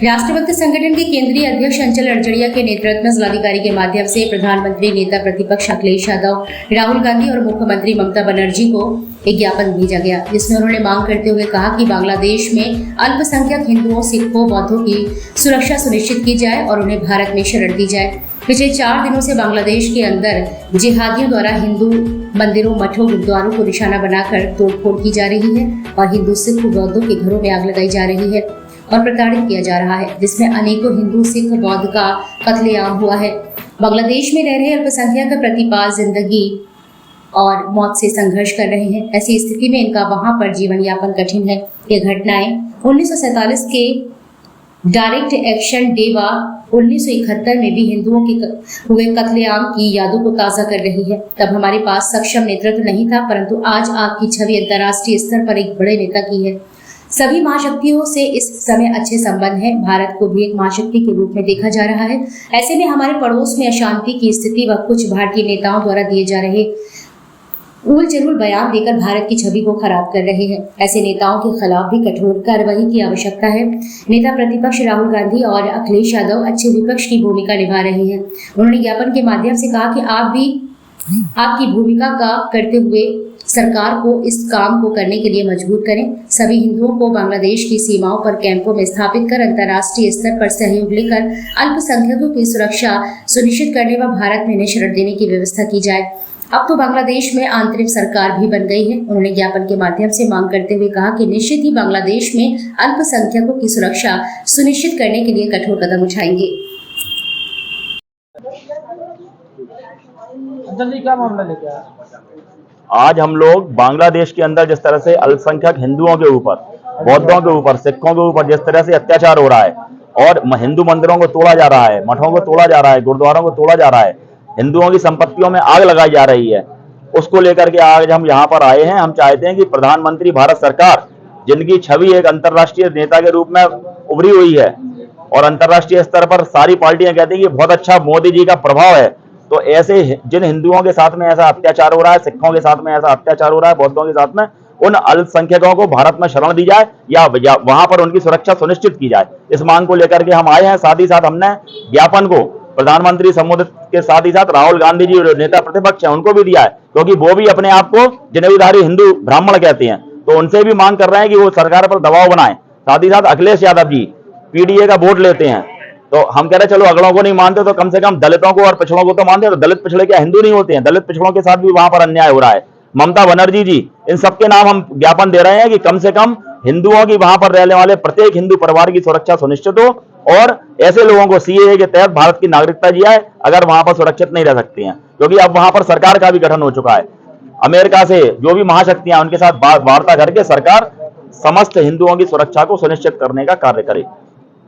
राष्ट्रभक्त संगठन के केंद्रीय अध्यक्ष अंचल अड़जड़िया के नेतृत्व में जिलाधिकारी के माध्यम से प्रधानमंत्री, नेता प्रतिपक्ष अखिलेश यादव, राहुल गांधी और मुख्यमंत्री ममता बनर्जी को एक ज्ञापन भेजा गया, जिसमें उन्होंने मांग करते हुए कहा कि बांग्लादेश में अल्पसंख्यक हिंदुओं, सिखों, बौद्धों की सुरक्षा सुनिश्चित की जाए और उन्हें भारत में शरण दी जाए। पिछले 4 दिनों से बांग्लादेश के अंदर जिहादियों द्वारा हिंदू मंदिरों, मठों, गुरुद्वारों को निशाना बनाकर तोड़फोड़ की जा रही है और हिंदू, सिख, बौद्धों के घरों में आग लगाई जा रही है और प्रताड़ित किया जा रहा है, जिसमें अनेकों हिंदू, सिख, बौद्ध का कत्लेआम हुआ है। बांग्लादेश में रह रहे अल्पसंख्यक प्रतिपाल जिंदगी और मौत से संघर्ष कर रहे हैं। ऐसी स्थिति में इनका वहां पर जीवन यापन कठिन है। ये घटनाएं 1947 के डायरेक्ट एक्शन डे व 1971 में भी हिंदुओं के हुए कत्लेआम की यादों को ताज़ा कर रही है। तब हमारे पास सक्षम नेतृत्व नहीं था, परंतु आज आपकी छवि अंतर्राष्ट्रीय स्तर पर एक बड़े नेता की है। सभी महाशक्तियों से इस समय अच्छे संबंध हैं। भारत को भी एक महाशक्ति के रूप में देखा जा रहा है। ऐसे में हमारे पड़ोस में अशांति की स्थिति व कुछ भारतीय नेताओं द्वारा दिए जा रहे उल-जलूल बयान देकर भारत की छवि को खराब कर रहे हैं। ऐसे नेताओं के खिलाफ भी कठोर कार्रवाई की आवश्यकता है। नेता प्रतिपक्ष राहुल गांधी और अखिलेश यादव अच्छे विपक्ष की भूमिका निभा रहे हैं। उन्होंने ज्ञापन के माध्यम से कहा कि आप भी आपकी भूमिका का करते हुए सरकार को इस काम को करने के लिए मजबूर करें। सभी हिंदुओं को बांग्लादेश की सीमाओं पर कैंपों में स्थापित कर अंतर्राष्ट्रीय स्तर पर सहयोग लेकर अल्पसंख्यकों की सुरक्षा सुनिश्चित करने व भारत में इन्हें शरण देने की व्यवस्था की जाए। अब तो बांग्लादेश में आंतरिक सरकार भी बन गई है। उन्होंने ज्ञापन के माध्यम से मांग करते हुए कहा कि निश्चित ही बांग्लादेश में अल्पसंख्यकों की सुरक्षा सुनिश्चित करने के लिए कठोर कदम उठाएंगे। क्या मामला लेके आए? आज हम लोग बांग्लादेश के अंदर जिस तरह से अल्पसंख्यक हिंदुओं के ऊपर, बौद्धों के ऊपर, सिखों के ऊपर जिस तरह से अत्याचार हो रहा है और हिंदू मंदिरों को तोड़ा जा रहा है, मठों को तोड़ा जा रहा है, गुरुद्वारों को तोड़ा जा रहा है, हिंदुओं की संपत्तियों में आग लगाई जा रही है, उसको लेकर के आज हम यहाँ पर आए हैं। हम चाहते हैं कि प्रधानमंत्री भारत सरकार, जिनकी छवि एक अंतर्राष्ट्रीय नेता के रूप में उभरी हुई है और अंतर्राष्ट्रीय स्तर पर सारी पार्टियां कहती हैं कि बहुत अच्छा मोदी जी का प्रभाव है, तो ऐसे जिन हिंदुओं के साथ में ऐसा अत्याचार हो रहा है, सिखों के साथ में ऐसा अत्याचार हो रहा है, बौद्धों के साथ में, उन अल्पसंख्यकों को भारत में शरण दी जाए या वहां पर उनकी सुरक्षा सुनिश्चित की जाए। इस मांग को लेकर के हम आए हैं। साथ ही साथ हमने ज्ञापन को प्रधानमंत्री संबोधित के साथ ही साथ राहुल गांधी जी जो नेता प्रतिपक्ष हैं उनको भी दिया है, क्योंकि वो भी अपने आप को जनेऊधारी हिंदू ब्राह्मण कहते हैं, तो उनसे भी मांग कर रहे हैं कि वो सरकार पर दबाव बनाए। साथ ही साथ अखिलेश यादव जी पीडीए का वोट लेते हैं, तो हम कह रहे चलो अगलों को नहीं मानते तो कम से कम दलितों को और पिछड़ों को तो मानते हैं। तो दलित पिछड़े क्या हिंदू नहीं होते हैं? दलित पिछड़ों के साथ भी वहां पर अन्याय हो रहा है। ममता बनर्जी जी, इन सबके नाम हम ज्ञापन दे रहे हैं कि कम से कम हिंदुओं की वहां पर रहने वाले प्रत्येक हिंदू परिवार की सुरक्षा सुनिश्चित हो और ऐसे लोगों को सीएए के तहत भारत की नागरिकता दी जाए अगर वहां पर सुरक्षित नहीं रह सकते हैं, क्योंकि अब वहां पर सरकार का भी गठन हो चुका है। अमेरिका से जो भी महाशक्तियां उनके साथ वार्ता करके सरकार समस्त हिंदुओं की सुरक्षा को सुनिश्चित करने का कार्य करे।